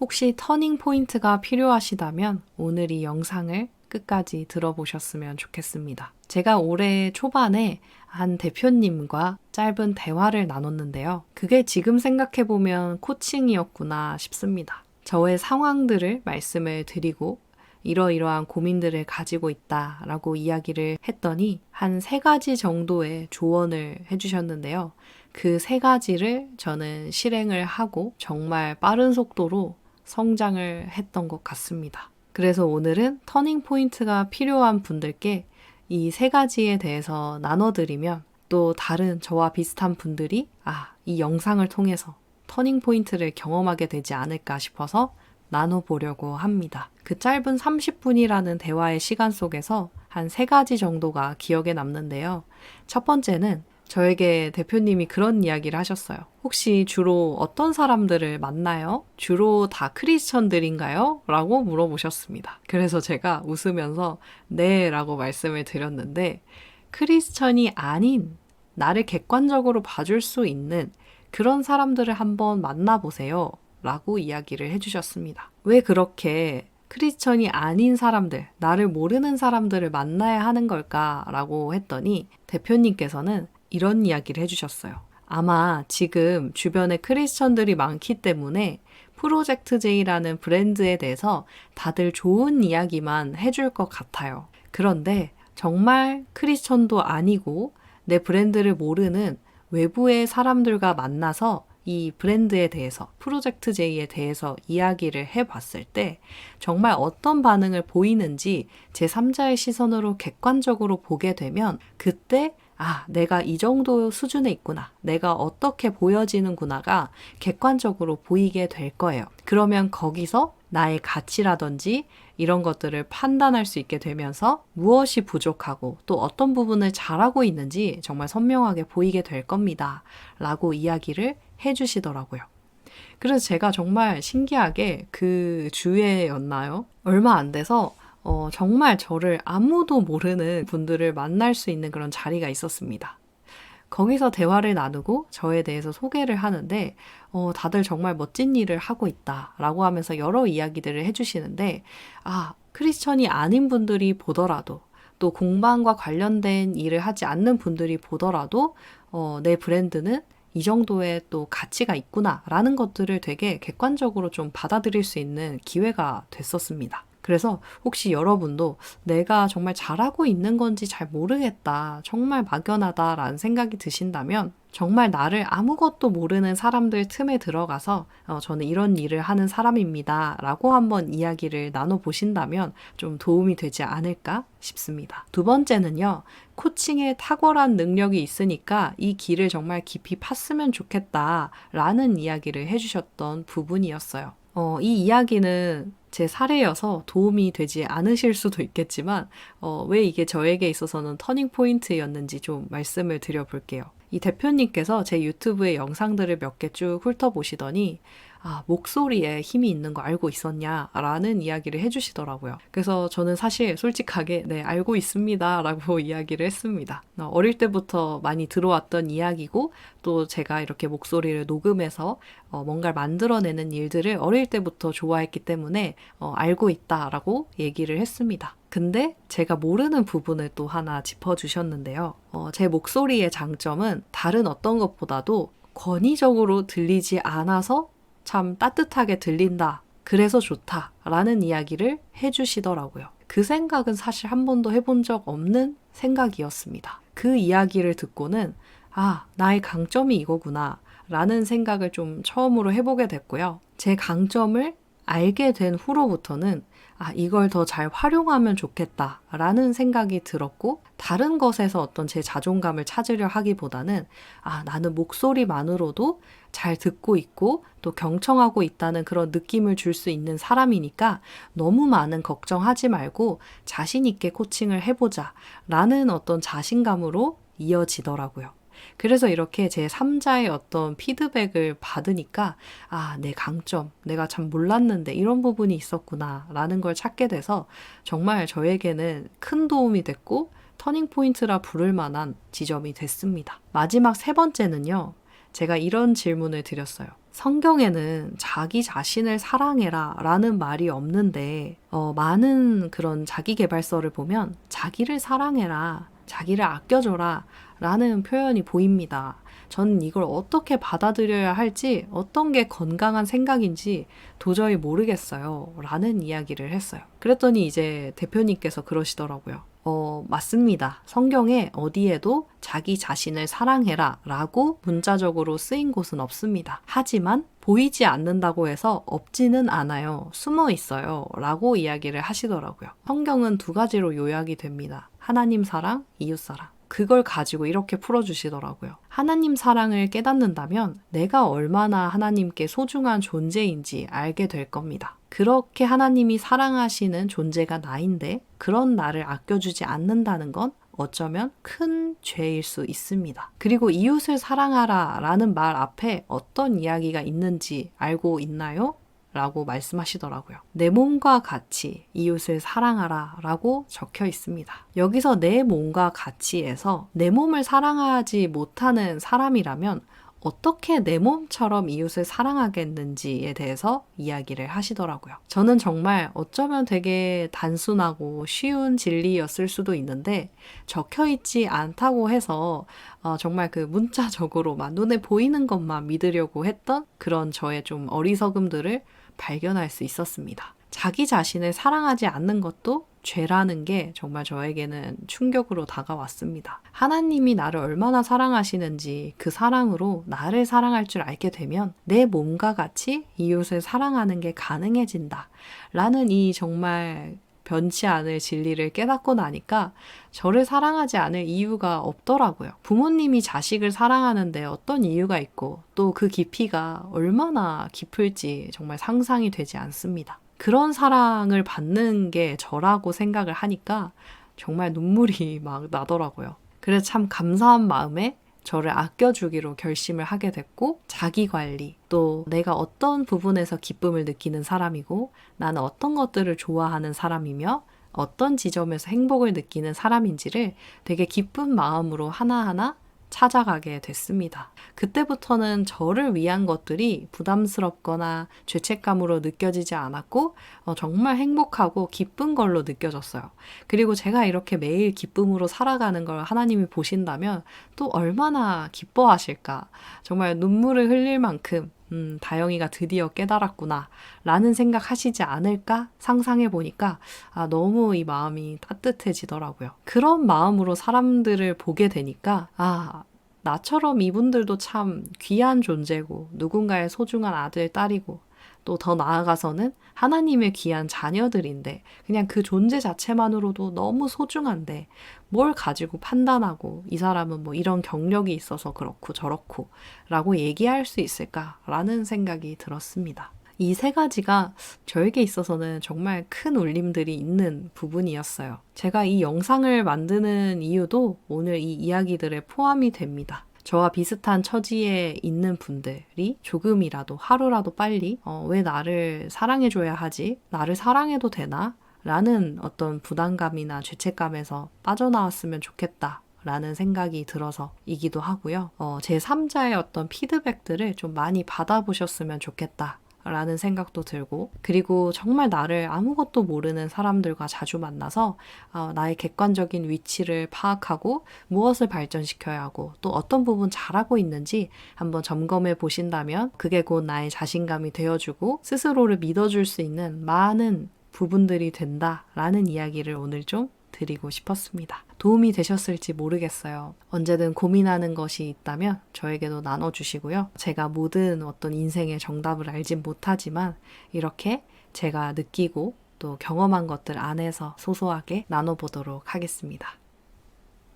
혹시 터닝 포인트가 필요하시다면 오늘 이 영상을 끝까지 들어보셨으면 좋겠습니다. 제가 올해 초반에 한 대표님과 짧은 대화를 나눴는데요. 그게 지금 생각해보면 코칭이었구나 싶습니다. 저의 상황들을 말씀을 드리고 이러이러한 고민들을 가지고 있다라고 이야기를 했더니 한 3가지 정도의 조언을 해주셨는데요. 그 3가지를 저는 실행을 하고 정말 빠른 속도로 성장을 했던 것 같습니다. 그래서 오늘은 터닝 포인트가 필요한 분들께 이 3가지에 대해서 나눠드리면 또 다른 저와 비슷한 분들이 이 영상을 통해서 터닝 포인트를 경험하게 되지 않을까 싶어서 나눠보려고 합니다. 그 짧은 30분이라는 대화의 시간 속에서 한 3가지 정도가 기억에 남는데요. 첫 번째는 저에게 대표님이 그런 이야기를 하셨어요. 혹시 주로 어떤 사람들을 만나요? 주로 다 크리스천들인가요? 라고 물어보셨습니다. 그래서 제가 웃으면서 네 라고 말씀을 드렸는데 크리스천이 아닌 나를 객관적으로 봐줄 수 있는 그런 사람들을 한번 만나보세요 라고 이야기를 해주셨습니다. 왜 그렇게 크리스천이 아닌 사람들, 나를 모르는 사람들을 만나야 하는 걸까라고 했더니 대표님께서는 이런 이야기를 해주셨어요. 아마 지금 주변에 크리스천들이 많기 때문에 프로젝트 J라는 브랜드에 대해서 다들 좋은 이야기만 해줄 것 같아요. 그런데 정말 크리스천도 아니고 내 브랜드를 모르는 외부의 사람들과 만나서 이 브랜드에 대해서, 프로젝트 J에 대해서 이야기를 해봤을 때 정말 어떤 반응을 보이는지 제3자의 시선으로 객관적으로 보게 되면 그때 내가 이 정도 수준에 있구나. 내가 어떻게 보여지는구나가 객관적으로 보이게 될 거예요. 그러면 거기서 나의 가치라든지 이런 것들을 판단할 수 있게 되면서 무엇이 부족하고 또 어떤 부분을 잘하고 있는지 정말 선명하게 보이게 될 겁니다. 라고 이야기를 해주시더라고요. 그래서 제가 정말 신기하게 그 주에였나요? 얼마 안 돼서 정말 저를 아무도 모르는 분들을 만날 수 있는 그런 자리가 있었습니다. 거기서 대화를 나누고 저에 대해서 소개를 하는데 다들 정말 멋진 일을 하고 있다라고 하면서 여러 이야기들을 해주시는데 크리스천이 아닌 분들이 보더라도 또 공방과 관련된 일을 하지 않는 분들이 보더라도 내 브랜드는 이 정도의 또 가치가 있구나라는 것들을 되게 객관적으로 좀 받아들일 수 있는 기회가 됐었습니다. 그래서 혹시 여러분도 내가 정말 잘하고 있는 건지 잘 모르겠다, 정말 막연하다라는 생각이 드신다면 정말 나를 아무것도 모르는 사람들 틈에 들어가서 저는 이런 일을 하는 사람입니다 라고 한번 이야기를 나눠보신다면 좀 도움이 되지 않을까 싶습니다. 두 번째는요. 코칭에 탁월한 능력이 있으니까 이 길을 정말 깊이 팠으면 좋겠다 라는 이야기를 해주셨던 부분이었어요. 이 이야기는 제 사례여서 도움이 되지 않으실 수도 있겠지만 왜 이게 저에게 있어서는 터닝 포인트였는지 좀 말씀을 드려볼게요. 이 대표님께서 제 유튜브의 영상들을 몇 개 쭉 훑어보시더니 목소리에 힘이 있는 거 알고 있었냐? 라는 이야기를 해주시더라고요. 그래서 저는 사실 솔직하게 네, 알고 있습니다. 라고 이야기를 했습니다. 어릴 때부터 많이 들어왔던 이야기고 또 제가 이렇게 목소리를 녹음해서 뭔가를 만들어내는 일들을 어릴 때부터 좋아했기 때문에 알고 있다라고 얘기를 했습니다. 근데 제가 모르는 부분을 또 하나 짚어주셨는데요. 제 목소리의 장점은 다른 어떤 것보다도 권위적으로 들리지 않아서 참 따뜻하게 들린다. 그래서 좋다. 라는 이야기를 해주시더라고요. 그 생각은 사실 한 번도 해본 적 없는 생각이었습니다. 그 이야기를 듣고는 나의 강점이 이거구나. 라는 생각을 좀 처음으로 해보게 됐고요. 제 강점을 알게 된 후로부터는 이걸 더 잘 활용하면 좋겠다 라는 생각이 들었고 다른 것에서 어떤 제 자존감을 찾으려 하기보다는 나는 목소리만으로도 잘 듣고 있고 또 경청하고 있다는 그런 느낌을 줄 수 있는 사람이니까 너무 많은 걱정하지 말고 자신 있게 코칭을 해보자 라는 어떤 자신감으로 이어지더라고요. 그래서 이렇게 제 3자의 어떤 피드백을 받으니까 내 강점, 내가 참 몰랐는데 이런 부분이 있었구나 라는 걸 찾게 돼서 정말 저에게는 큰 도움이 됐고 터닝 포인트라 부를 만한 지점이 됐습니다. 마지막 3번째는요. 제가 이런 질문을 드렸어요. 성경에는 자기 자신을 사랑해라 라는 말이 없는데 많은 그런 자기계발서를 보면 자기를 사랑해라, 자기를 아껴줘라 라는 표현이 보입니다. 저는 이걸 어떻게 받아들여야 할지, 어떤 게 건강한 생각인지 도저히 모르겠어요 라는 이야기를 했어요. 그랬더니 이제 대표님께서 그러시더라고요. 맞습니다. 성경에 어디에도 자기 자신을 사랑해라 라고 문자적으로 쓰인 곳은 없습니다. 하지만 보이지 않는다고 해서 없지는 않아요. 숨어 있어요 라고 이야기를 하시더라고요. 성경은 두 가지로 요약이 됩니다. 하나님 사랑, 이웃 사랑. 그걸 가지고 이렇게 풀어주시더라고요. 하나님 사랑을 깨닫는다면 내가 얼마나 하나님께 소중한 존재인지 알게 될 겁니다. 그렇게 하나님이 사랑하시는 존재가 나인데 그런 나를 아껴주지 않는다는 건 어쩌면 큰 죄일 수 있습니다. 그리고 이웃을 사랑하라 라는 말 앞에 어떤 이야기가 있는지 알고 있나요? 라고 말씀하시더라고요. 내 몸과 같이 이웃을 사랑하라 라고 적혀 있습니다. 여기서 내 몸과 같이에서 내 몸을 사랑하지 못하는 사람이라면 어떻게 내 몸처럼 이웃을 사랑하겠는지에 대해서 이야기를 하시더라고요. 저는 정말 어쩌면 되게 단순하고 쉬운 진리였을 수도 있는데 적혀있지 않다고 해서 정말 그 문자적으로만 눈에 보이는 것만 믿으려고 했던 그런 저의 좀 어리석음들을 발견할 수 있었습니다. 자기 자신을 사랑하지 않는 것도 죄라는 게 정말 저에게는 충격으로 다가왔습니다. 하나님이 나를 얼마나 사랑하시는지 그 사랑으로 나를 사랑할 줄 알게 되면 내 몸과 같이 이웃을 사랑하는 게 가능해진다. 라는 이 정말 변치 않을 진리를 깨닫고 나니까 저를 사랑하지 않을 이유가 없더라고요. 부모님이 자식을 사랑하는데 어떤 이유가 있고 또 그 깊이가 얼마나 깊을지 정말 상상이 되지 않습니다. 그런 사랑을 받는 게 저라고 생각을 하니까 정말 눈물이 막 나더라고요. 그래서 참 감사한 마음에 저를 아껴주기로 결심을 하게 됐고 자기관리, 또 내가 어떤 부분에서 기쁨을 느끼는 사람이고 나는 어떤 것들을 좋아하는 사람이며 어떤 지점에서 행복을 느끼는 사람인지를 되게 기쁜 마음으로 하나하나 찾아가게 됐습니다. 그때부터는 저를 위한 것들이 부담스럽거나 죄책감으로 느껴지지 않았고 정말 행복하고 기쁜 걸로 느껴졌어요. 그리고 제가 이렇게 매일 기쁨으로 살아가는 걸 하나님이 보신다면 또 얼마나 기뻐하실까. 정말 눈물을 흘릴 만큼 다영이가 드디어 깨달았구나 라는 생각하시지 않을까 상상해 보니까 너무 이 마음이 따뜻해지더라고요. 그런 마음으로 사람들을 보게 되니까 나처럼 이분들도 참 귀한 존재고 누군가의 소중한 아들, 딸이고 또 더 나아가서는 하나님의 귀한 자녀들인데 그냥 그 존재 자체만으로도 너무 소중한데 뭘 가지고 판단하고 이 사람은 뭐 이런 경력이 있어서 그렇고 저렇고 라고 얘기할 수 있을까라는 생각이 들었습니다. 이 세 가지가 저에게 있어서는 정말 큰 울림들이 있는 부분이었어요. 제가 이 영상을 만드는 이유도 오늘 이 이야기들에 포함이 됩니다. 저와 비슷한 처지에 있는 분들이 조금이라도 하루라도 빨리 왜 나를 사랑해줘야 하지? 나를 사랑해도 되나? 라는 어떤 부담감이나 죄책감에서 빠져나왔으면 좋겠다. 라는 생각이 들어서이기도 하고요. 제3자의 어떤 피드백들을 좀 많이 받아보셨으면 좋겠다. 라는 생각도 들고 그리고 정말 나를 아무것도 모르는 사람들과 자주 만나서 나의 객관적인 위치를 파악하고 무엇을 발전시켜야 하고 또 어떤 부분 잘하고 있는지 한번 점검해 보신다면 그게 곧 나의 자신감이 되어주고 스스로를 믿어줄 수 있는 많은 부분들이 된다라는 이야기를 오늘 좀 드리고 싶었습니다. 도움이 되셨을지 모르겠어요. 언제든 고민하는 것이 있다면 저에게도 나눠주시고요. 제가 모든 어떤 인생의 정답을 알진 못하지만 이렇게 제가 느끼고 또 경험한 것들 안에서 소소하게 나눠보도록 하겠습니다.